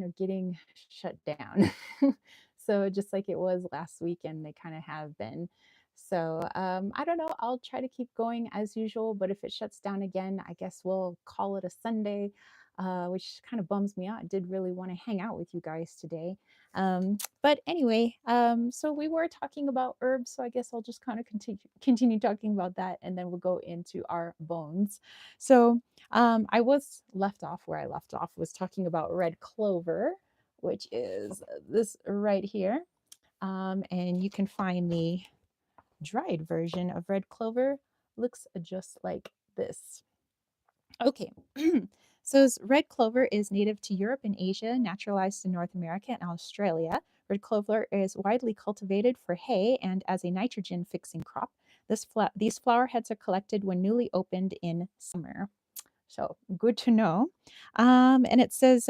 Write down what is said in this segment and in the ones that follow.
of getting shut down. So just like it was last weekend, they kind of have been. So I don't know. I'll try to keep going as usual, but if it shuts down again, I guess we'll call it a Sunday, which kind of bums me out. I did really want to hang out with you guys today. But anyway, so we were talking about herbs, so I guess I'll just kind of continue talking about that, and then we'll go into our bones. So I was left off where I left off was talking about red clover, which is this right here. And you can find the dried version of red clover. Looks just like this. Okay. So red clover is native to Europe and Asia, naturalized in North America and Australia. Red clover is widely cultivated for hay and as a nitrogen fixing crop. These flower heads are collected when newly opened in summer. So good to know. And it says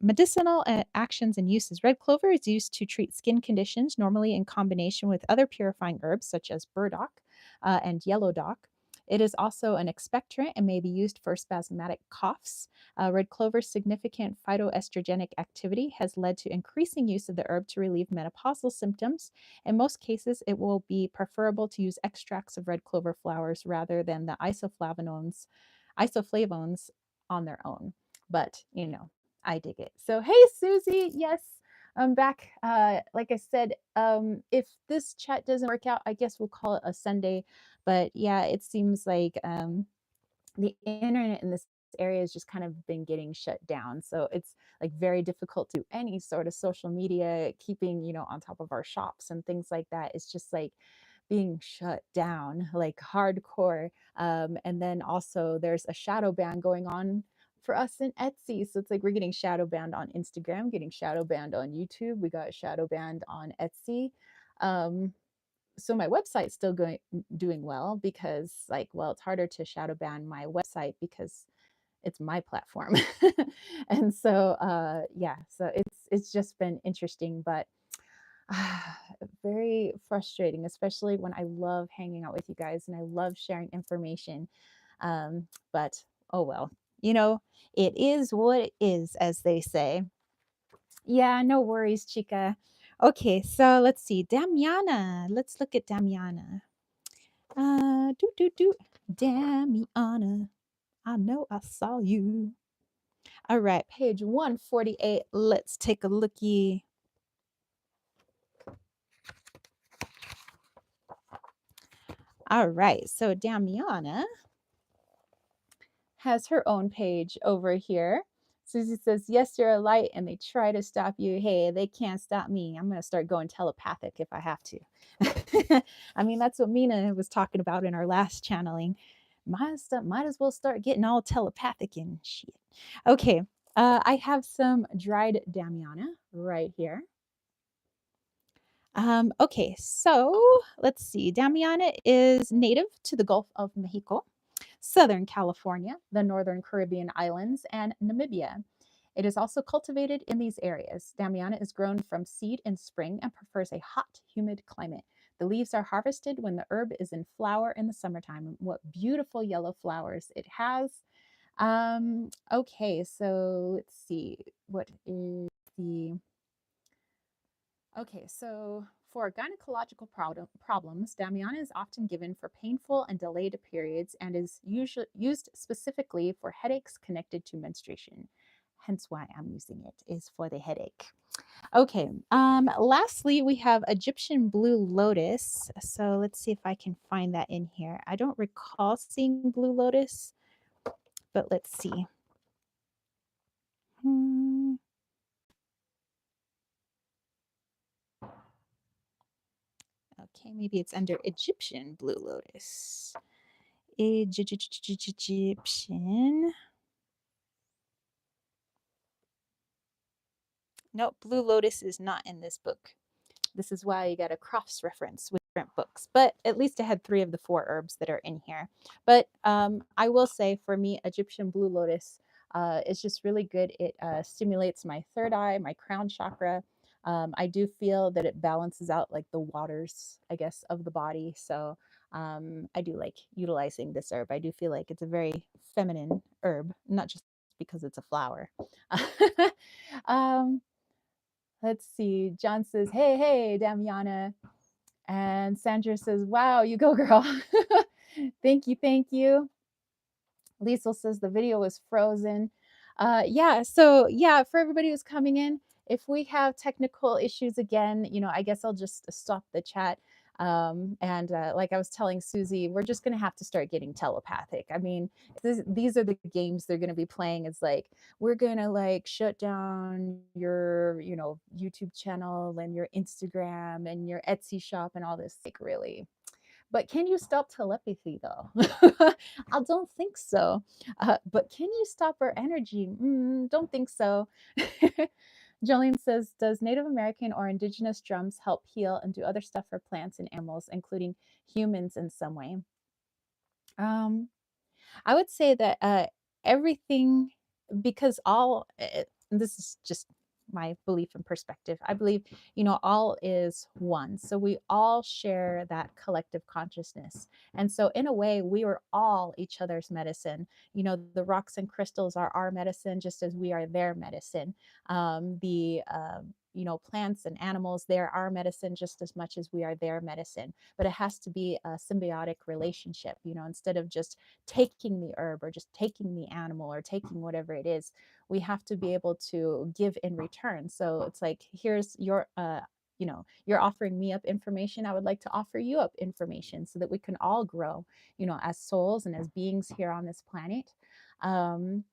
medicinal actions and uses. Red clover is used to treat skin conditions, normally in combination with other purifying herbs such as burdock and yellow dock. It is also an expectorant and may be used for spasmodic coughs. Red clover's significant phytoestrogenic activity has led to increasing use of the herb to relieve menopausal symptoms. In most cases, it will be preferable to use extracts of red clover flowers rather than the isoflavones on their own. But, I dig it. So, hey, Susie, yes, I'm back. Like I said, if this chat doesn't work out, I guess we'll call it a Sunday. But yeah, it seems like the internet in this area has just kind of been getting shut down. So it's like very difficult to do any sort of social media, keeping, on top of our shops and things like that. It's just like being shut down, like hardcore. And then also there's a shadow ban going on for us in Etsy. So it's like we're getting shadow banned on Instagram, getting shadow banned on YouTube. We got shadow banned on Etsy. Um, so my website's still doing well because it's harder to shadow ban my website because it's my platform. And so yeah, so it's just been interesting, but very frustrating, especially when I love hanging out with you guys and I love sharing information. But oh well, it is what it is, as they say. Yeah, no worries, chica. Okay, so let's see. Damiana. Let's look at Damiana. Do. Damiana. I know I saw you. All right, page 148. Let's take a looky. All right, so Damiana has her own page over here. Susie says, yes, you're a light and they try to stop you. Hey, they can't stop me. I'm going to start going telepathic if I have to. I mean, that's what Mina was talking about in our last channeling. Might as well start getting all telepathic and shit. Okay, I have some dried Damiana right here. Okay, so let's see. Damiana is native to the Gulf of Mexico, Southern California, the Northern Caribbean islands, and Namibia. It is also cultivated in these areas. Damiana is grown from seed in spring and prefers a hot, humid climate. The leaves are harvested when the herb is in flower in the summertime. What beautiful yellow flowers it has. Okay, so let's see. What is the Okay, so for gynecological problems, Damiana is often given for painful and delayed periods and is usually used specifically for headaches connected to menstruation. Hence why I'm using it is for the headache. Okay, lastly, we have Egyptian blue lotus. So let's see if I can find that in here. I don't recall seeing blue lotus, but let's see. Okay, maybe it's under Egyptian blue lotus. Egyptian. Nope, blue lotus is not in this book. This is why you got to cross-reference with different books. But at least I had 3 of the 4 herbs that are in here. But I will say for me, Egyptian blue lotus is just really good. It stimulates my third eye, my crown chakra. I do feel that it balances out like the waters, I guess, of the body. So I do like utilizing this herb. I do feel like it's a very feminine herb, not just because it's a flower. um, let's see. John says, "Hey, hey, Damiana," and Sandra says, "Wow, you go, girl." Thank you, thank you. Liesel says the video was frozen. Yeah, so yeah, for everybody who's coming in, if we have technical issues again, I guess I'll just stop the chat. And like I was telling Susie, we're just going to have to start getting telepathic. I mean, these are the games they're going to be playing. It's like, we're going to like shut down your, YouTube channel and your Instagram and your Etsy shop and all this. Like, really? But can you stop telepathy though? I don't think so. But can you stop our energy? Don't think so. Jolene says, does Native American or indigenous drums help heal and do other stuff for plants and animals, including humans in some way? Um, I would say that everything, because this is just my belief and perspective. I believe, all is one. So we all share that collective consciousness. And so, in a way, we are all each other's medicine. The rocks and crystals are our medicine, just as we are their medicine. The plants and animals, they're our medicine just as much as we are their medicine. But it has to be a symbiotic relationship, instead of just taking the herb or just taking the animal or taking whatever it is. We have to be able to give in return. So it's like, here's your you're offering me up information, I would like to offer you up information so that we can all grow, as souls and as beings here on this planet. um,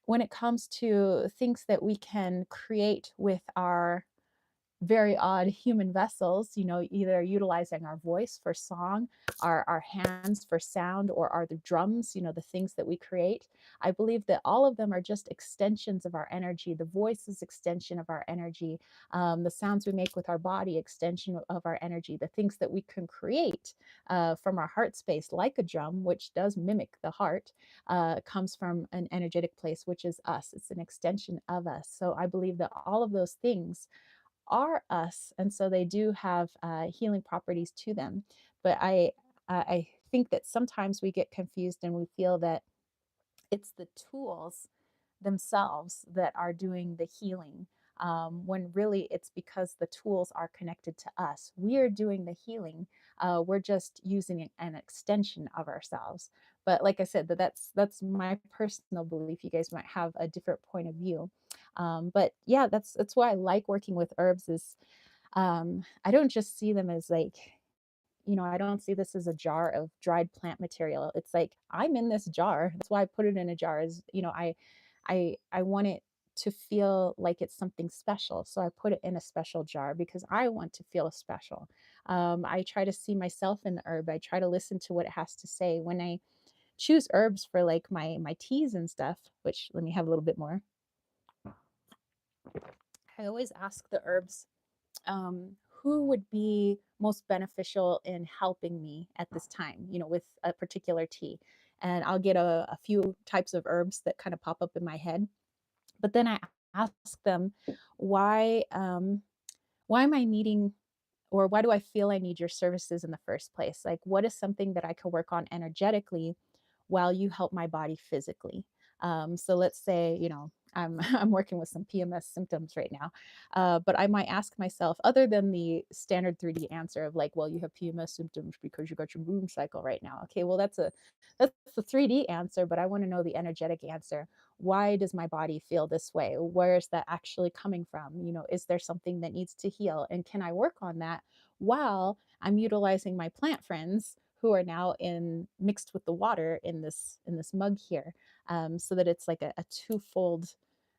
when it comes to things that we can create with our very odd human vessels, either utilizing our voice for song, our hands for sound, or are the drums, the things that we create. I believe that all of them are just extensions of our energy. The voice is extension of our energy. The sounds we make with our body, extension of our energy. The things that we can create from our heart space, like a drum, which does mimic the heart, comes from an energetic place, which is us. It's an extension of us. So I believe that all of those things are us, and so they do have healing properties to them. But I think that sometimes we get confused and we feel that it's the tools themselves that are doing the healing, when really it's because the tools are connected to us. We are doing the healing. We're just using an extension of ourselves. But like I said, that's my personal belief. You guys might have a different point of view. But yeah, that's why I like working with herbs. Is I don't just see them as like, I don't see this as a jar of dried plant material. It's like, I'm in this jar. That's why I put it in a jar. Is, I want it to feel like it's something special. So I put it in a special jar because I want to feel special. I try to see myself in the herb. I try to listen to what it has to say when I choose herbs for like my teas and stuff. Which, let me have a little bit more. I always ask the herbs, who would be most beneficial in helping me at this time, with a particular tea. And I'll get a few types of herbs that kind of pop up in my head. But then I ask them, why, why am I needing, or why do I feel I need your services in the first place? Like, what is something that I could work on energetically while you help my body physically? So let's say, I'm working with some PMS symptoms right now, but I might ask myself, other than the standard 3D answer of like, well, you have PMS symptoms because you got your moon cycle right now. Okay, well, that's the 3D answer, but I want to know the energetic answer. Why does my body feel this way? Where is that actually coming from? Is there something that needs to heal? And can I work on that while I'm utilizing my plant friends who are now in mixed with the water in this mug here, so that it's like a twofold,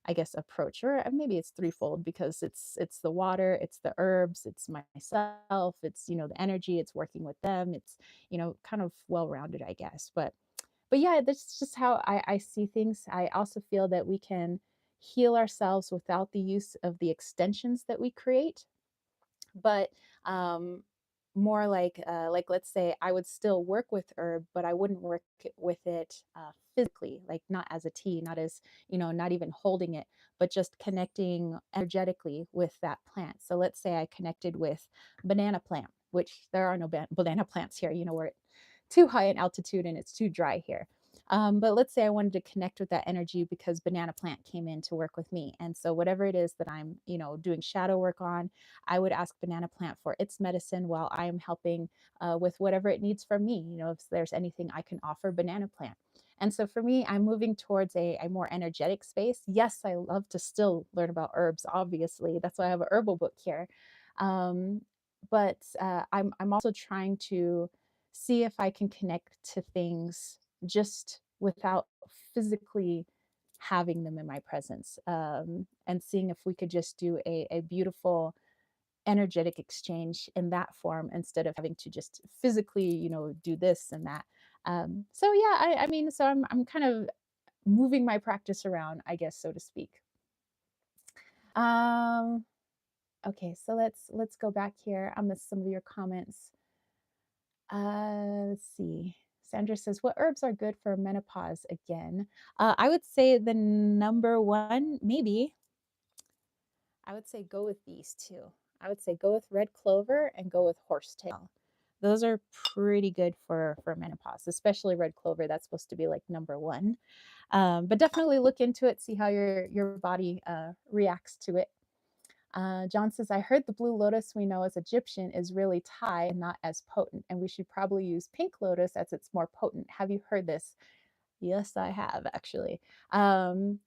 I guess, approach, or maybe it's threefold, because it's the water, it's the herbs, it's myself, it's the energy, it's working with them, it's kind of well rounded, I guess. But yeah, that's just how I see things. I also feel that we can heal ourselves without the use of the extensions that we create, but um, more like let's say I would still work with herb, but I wouldn't work with it physically, like not as a tea, not as not even holding it, but just connecting energetically with that plant. So let's say I connected with banana plant, which there are no banana plants here. We're too high in altitude and it's too dry here. But let's say I wanted to connect with that energy because banana plant came in to work with me. And so whatever it is that I'm, doing shadow work on, I would ask banana plant for its medicine while I am helping with whatever it needs from me. If there's anything I can offer banana plant. And so for me, I'm moving towards a more energetic space. Yes, I love to still learn about herbs, obviously. That's why I have a herbal book here. Um, but I'm also trying to see if I can connect to things just without physically having them in my presence, and seeing if we could just do a beautiful energetic exchange in that form instead of having to just physically, do this and that. So yeah, I mean, so I'm kind of moving my practice around, I guess, so to speak. Um, okay, so let's go back here. I missed some of your comments. Let's see. Sandra says, "What herbs are good for menopause again?" I would say the number one, maybe, I would say go with these two. I would say go with red clover and go with horsetail. Those are pretty good for menopause, especially red clover. That's supposed to be like number one. But definitely look into it, see how your body reacts to it. John says, I heard the blue lotus we know as Egyptian is really Thai and not as potent, and we should probably use pink lotus as it's more potent. Have you heard this? Yes, I have actually. And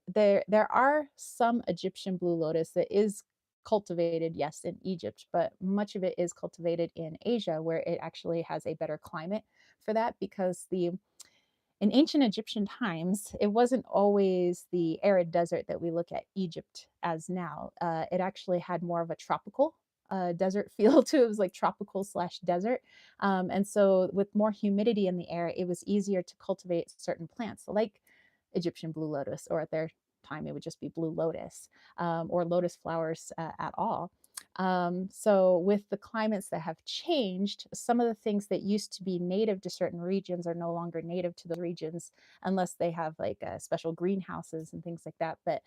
there are some Egyptian blue lotus that is cultivated, yes, in Egypt, but much of it is cultivated in Asia, where it actually has a better climate for that because the in ancient Egyptian times, it wasn't always the arid desert that we look at Egypt as now. It actually had more of a tropical desert feel to it. It was like tropical slash desert. And so, with more humidity in the air, it was easier to cultivate certain plants, like Egyptian blue lotus, or at their time, it would just be blue lotus, or lotus flowers at all. So, with the climates that have changed, some of the things that used to be native to certain regions are no longer native to those regions unless they have like special greenhouses and things like that. But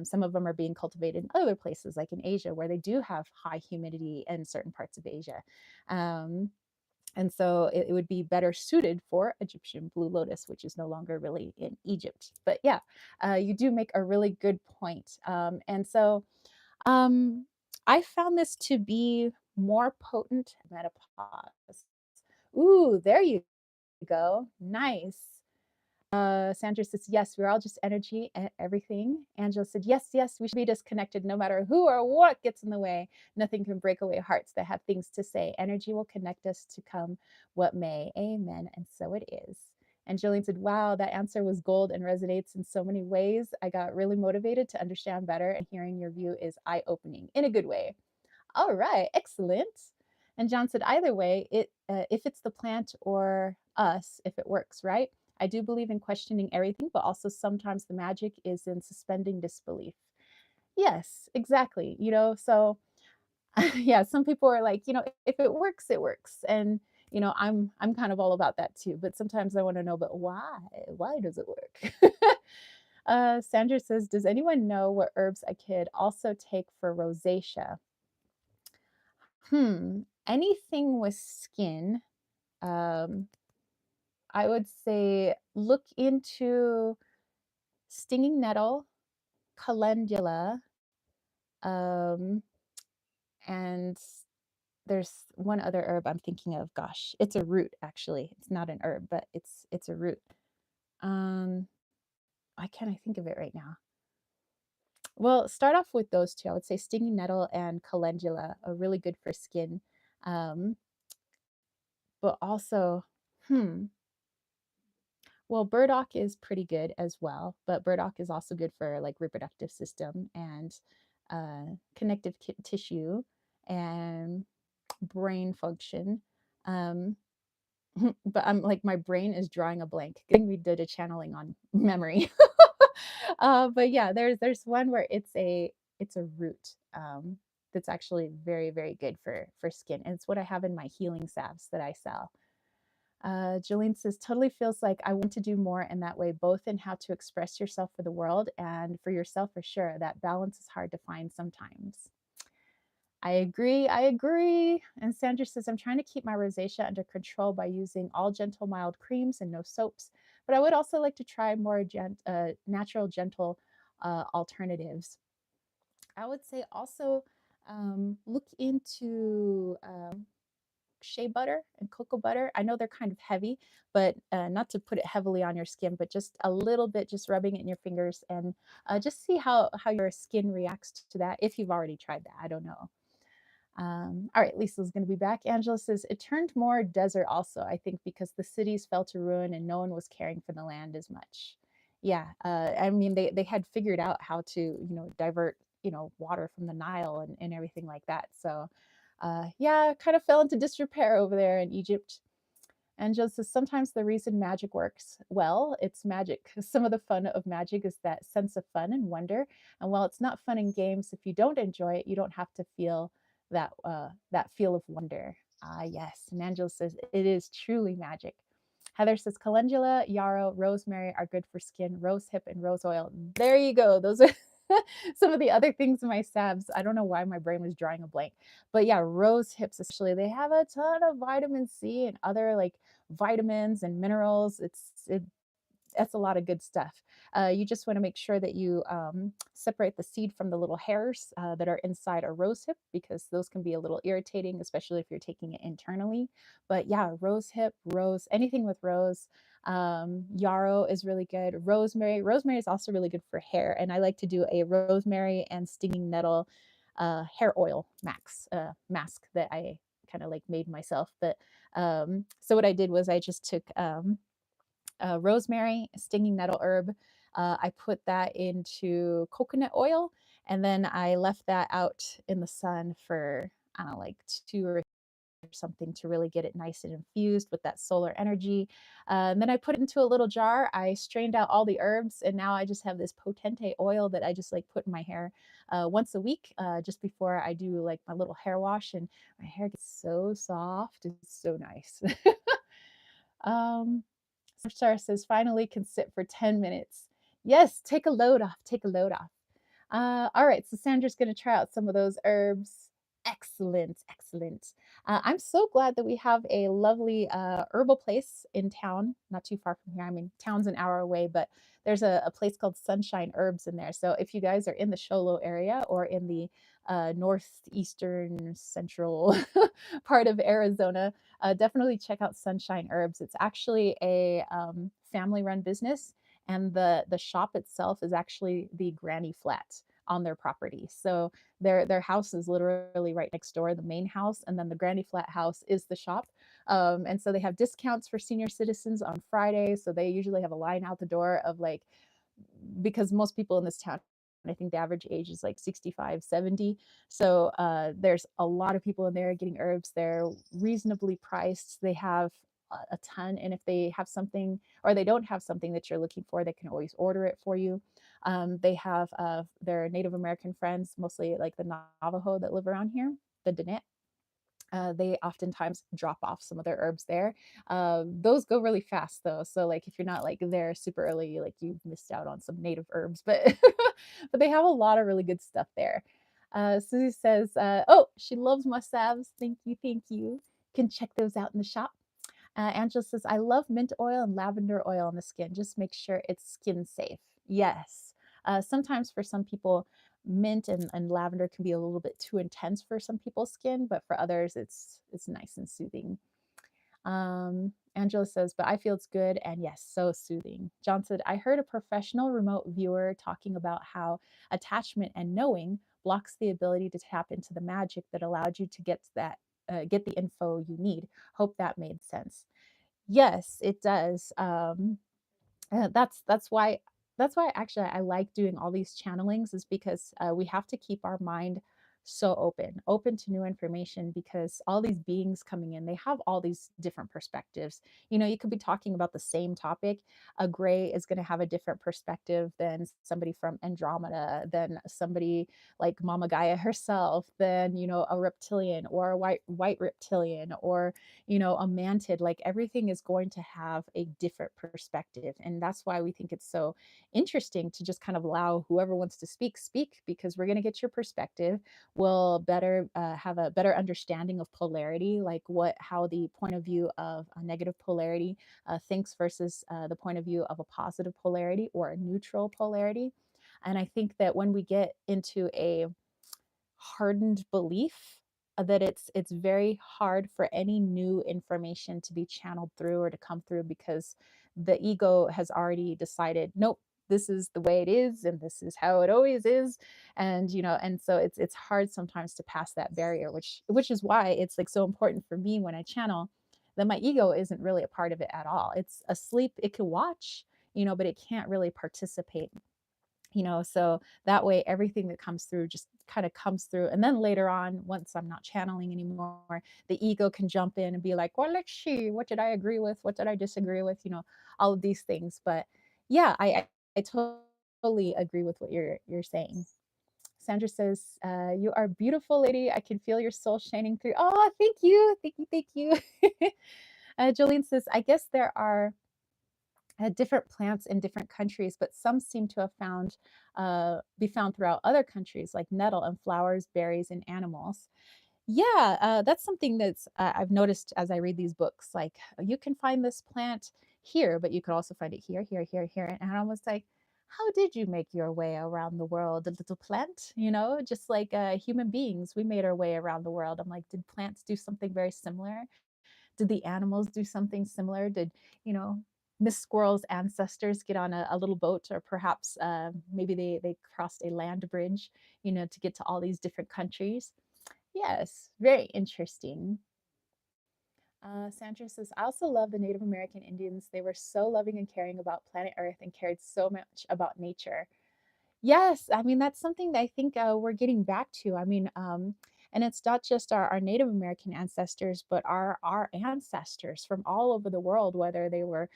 some of them are being cultivated in other places, like in Asia, where they do have high humidity in certain parts of Asia. Um, and so it would be better suited for Egyptian blue lotus, which is no longer really in Egypt. But yeah, you do make a really good point. And so um, I found this to be more potent menopause. Ooh, there you go. Nice. Sandra says, yes, we're all just energy and everything. Angela said, yes, yes, we should be disconnected no matter who or what gets in the way. Nothing can break away hearts that have things to say. Energy will connect us to come what may. Amen. And so it is. And Jillian said, wow, that answer was gold and resonates in so many ways. I got really motivated to understand better, and hearing your view is eye opening in a good way. All right, excellent. And John said, either way, if it's the plant or us, if it works, right? I do believe in questioning everything, but also sometimes the magic is in suspending disbelief. Yes, exactly. So yeah, some people are like, if it works, it works. And I'm kind of all about that too. But sometimes I want to know, but why? Why does it work? Sandra says, does anyone know what herbs I could also take for rosacea? Anything with skin, um, I would say look into stinging nettle, calendula, um, and there's one other herb I'm thinking of. Gosh, it's a root actually. It's not an herb, but it's a root. Um, why can't I think of it right now? Well, start off with those two. I would say stinging nettle and calendula are really good for skin. Um, but also, hmm, well, burdock is pretty good as well, but burdock is also good for like reproductive system and connective tissue and brain function. Um, but I'm like my brain is drawing a blank. I think we did a channeling on memory. But yeah, there's one where it's a root that's actually very very good for skin, and it's what I have in my healing salves that I sell. Jolene says, totally feels like I want to do more in that way, both in how to express yourself for the world and for yourself for sure. That balance is hard to find sometimes. I agree. I agree. And Sandra says, I'm trying to keep my rosacea under control by using all gentle, mild creams and no soaps. But I would also like to try more natural, gentle alternatives. I would say also look into shea butter and cocoa butter. I know they're kind of heavy, but not to put it heavily on your skin, but just a little bit, just rubbing it in your fingers and just see how your skin reacts to that. If you've already tried that, I don't know. All right, Lisa's going to be back. Angela says it turned more desert also, I think, because the cities fell to ruin and no one was caring for the land as much. Yeah, I mean, they had figured out how to, divert, water from the Nile and everything like that. So, yeah, kind of fell into disrepair over there in Egypt. And just as sometimes the reason magic works, well, it's magic. Some of the fun of magic is that sense of fun and wonder. And while it's not fun in games, if you don't enjoy it, you don't have to feel that feel of wonder. Ah, yes. And Angela says it is truly magic. Heather says calendula, yarrow, rosemary are good for skin. Rose hip and rose oil. There you go. Those are some of the other things in my salves. I don't know why my brain was drawing a blank, but yeah, rose hips especially. They have a ton of vitamin C and other like vitamins and minerals. That's a lot of good stuff. You just want to make sure that you separate the seed from the little hairs that are inside a rose hip because those can be a little irritating, especially if you're taking it internally. But yeah, rose hip, rose, anything with rose. Yarrow is really good. Rosemary is also really good for hair. And I like to do a rosemary and stinging nettle hair oil mask that I kind of like made myself. But so what I did was I just took rosemary, stinging nettle herb. I put that into coconut oil and then I left that out in the sun for, I don't know, like 2 or something to really get it nice and infused with that solar energy. And then I put it into a little jar. I strained out all the herbs, and now I just have this potente oil that I just like put in my hair once a week, just before I do like my little hair wash. And my hair gets so soft. It's so nice. um, Star says, finally can sit for 10 minutes. Yes, take a load off. Take a load off. All right, so Sandra's going to try out some of those herbs. Excellent, excellent. I'm so glad that we have a lovely herbal place in town, not too far from here. I mean, town's an hour away, but there's a place called Sunshine Herbs in there. So if you guys are in the Sholo area or in the northeastern central part of Arizona, definitely check out Sunshine Herbs. It's actually a family-run business, and the shop itself is actually the granny flat on their property. So their house is literally right next door, the main house, and then the granny flat house is the shop. And so they have discounts for senior citizens on Fridays. So they usually have a line out the door of like, because most people in this town, I think the average age is like 65, 70. So there's a lot of people in there getting herbs. They're reasonably priced. They have a ton. And if they have something or they don't have something that you're looking for, they can always order it for you. They have their Native American friends, mostly like the Navajo that live around here, the Diné. They oftentimes drop off some of their herbs there. Those go really fast though. So like if you're not like there super early, like you've missed out on some native herbs, but but they have a lot of really good stuff there. Susie says, oh, she loves my salves. Thank you, thank you. Can check those out in the shop. Angela says, I love mint oil and lavender oil on the skin. Just make sure it's skin safe. Yes. Sometimes for some people, mint and lavender can be a little bit too intense for some people's skin, but for others, it's nice and soothing. Angela says, but I feel it's good and yes, so soothing. John said, I heard a professional remote viewer talking about how attachment and knowing blocks the ability to tap into the magic that allowed you to get the info you need. Hope that made sense. Yes, it does. That's why actually I like doing all these channelings is because we have to keep our mind so open to new information because all these beings coming in, they have all these different perspectives. You could be talking about the same topic. A gray is going to have a different perspective than somebody from Andromeda, than somebody like Mama Gaia herself, than a reptilian or a white reptilian or a mantid. Like everything is going to have a different perspective. And that's why we think it's so interesting to just kind of allow whoever wants to speak, because we're going to get your perspective. will better have a better understanding of polarity, like what how the point of view of a negative polarity thinks versus the point of view of a positive polarity or a neutral polarity. And I think that when we get into a hardened belief that it's very hard for any new information to be channeled through or to come through because the ego has already decided, nope, this is the way it is and this is how it always is. And and so it's hard sometimes to pass that barrier, which is why it's like so important for me when I channel that my ego isn't really a part of it at all. It's asleep, it can watch, but it can't really participate, so that way everything that comes through just kind of comes through. And then later on, once I'm not channeling anymore, the ego can jump in and be like, well, let's see, what did I agree with, what did I disagree with, all of these things. But yeah, I totally agree with what you're saying. Sandra says, you are beautiful, lady. I can feel your soul shining through. Oh, thank you, thank you, thank you. Jolene says, I guess there are different plants in different countries, but some seem to have found be found throughout other countries, like nettle and flowers, berries, and animals. Yeah, that's something that's I've noticed as I read these books. Like you can find this plant here, but you could also find it here, here, here, here. And I'm almost like, how did you make your way around the world, a little plant? Just like human beings, we made our way around the world. I'm like, did plants do something very similar? Did the animals do something similar? Did, you know, Miss Squirrel's ancestors get on a little boat, or perhaps maybe they crossed a land bridge, to get to all these different countries? Yes, very interesting. Sandra says, I also love the Native American Indians. They were so loving and caring about planet Earth and cared so much about nature. Yes, I mean, that's something that I think we're getting back to. I mean, and it's not just our Native American ancestors, but our ancestors from all over the world, whether they were,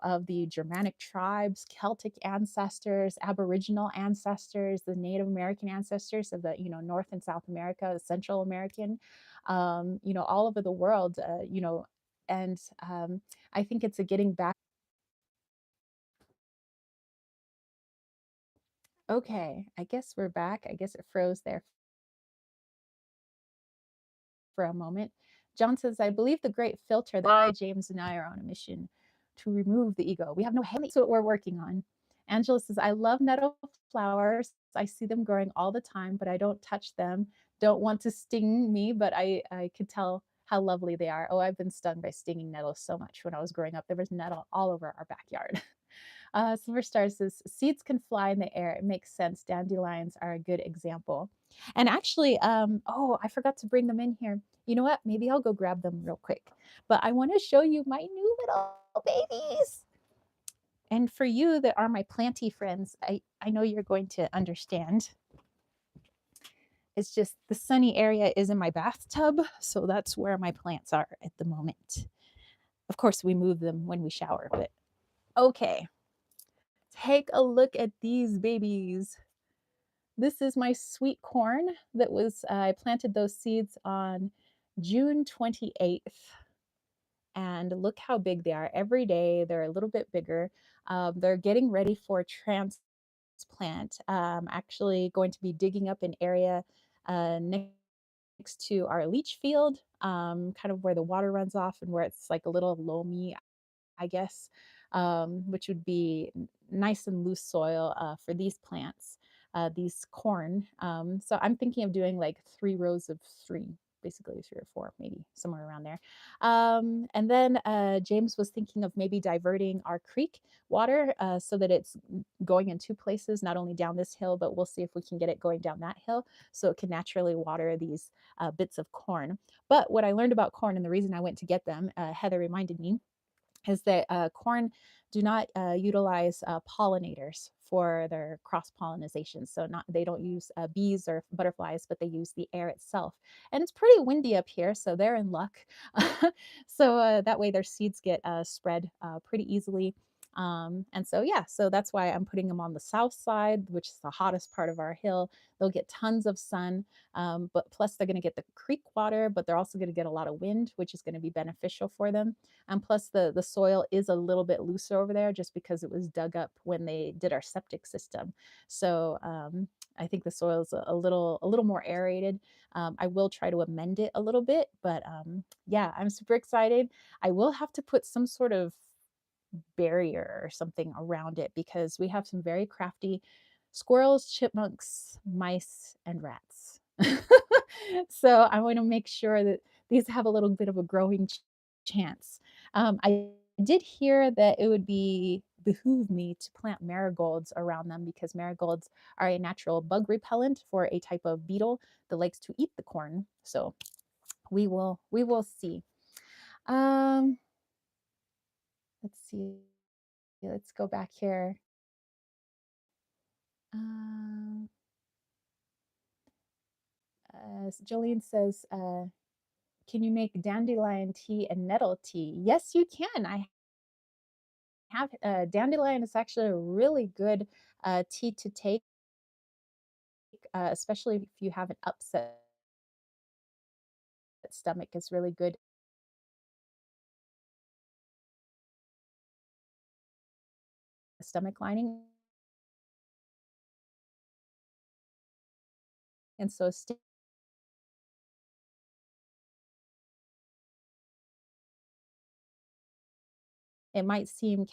of the Germanic tribes, Celtic ancestors, Aboriginal ancestors, the Native American ancestors of the, North and South America, the Central American, all over the world, and I think it's a getting back. Okay, I guess we're back. I guess it froze there for a moment. John says, I believe the great filter that I, James, and I are on a mission to remove the ego. We have no hate. That's what we're working on. Angela says, I love nettle flowers. I see them growing all the time, but I don't touch them. Don't want to sting me, but I could tell how lovely they are. Oh, I've been stung by stinging nettles so much when I was growing up. There was nettle all over our backyard. Silver Star says, seeds can fly in the air. It makes sense. Dandelions are a good example. And actually, oh, I forgot to bring them in here. You know what? Maybe I'll go grab them real quick. But I want to show you my new little babies. And for you that are my planty friends, I know you're going to understand. It's just the sunny area is in my bathtub, so that's where my plants are at the moment. Of course, we move them when we shower, but okay. Take a look at these babies. This is my sweet corn that was, I planted those seeds on June 28th. And look how big they are. Every day they're a little bit bigger. They're getting ready for transplant. Actually, going to be digging up an area next to our leach field, kind of where the water runs off and where it's like a little loamy, I guess, which would be nice and loose soil for these plants, these corn. So I'm thinking of doing like 3 rows of three, basically 3 or 4, maybe somewhere around there. And then James was thinking of maybe diverting our creek water so that it's going in 2 places, not only down this hill, but we'll see if we can get it going down that hill so it can naturally water these bits of corn. But what I learned about corn, and the reason I went to get them, Heather reminded me, is that corn do not utilize pollinators for their cross pollination. So not they don't use bees or butterflies, but they use the air itself. And it's pretty windy up here, so they're in luck. So that way their seeds get spread pretty easily. And so, yeah, so that's why I'm putting them on the south side, which is the hottest part of our hill. They'll get tons of sun, but plus they're going to get the creek water, but they're also going to get a lot of wind, which is going to be beneficial for them. And plus, the soil is a little bit looser over there just because it was dug up when they did our septic system. So I think the soil is a little more aerated. I will try to amend it a little bit, but yeah, I'm super excited. I will have to put some sort of barrier or something around it because we have some very crafty squirrels, chipmunks, mice, and rats. So I want to make sure that these have a little bit of a growing chance. I did hear that it would be behoove me to plant marigolds around them because marigolds are a natural bug repellent for a type of beetle that likes to eat the corn. So we will see. Um, let's see. Let's go back here. Um, Jolene says, can you make dandelion tea and nettle tea? Yes, you can. I have dandelion is actually a really good tea to take, especially if you have an upset stomach. It's really good stomach lining, and so it might seem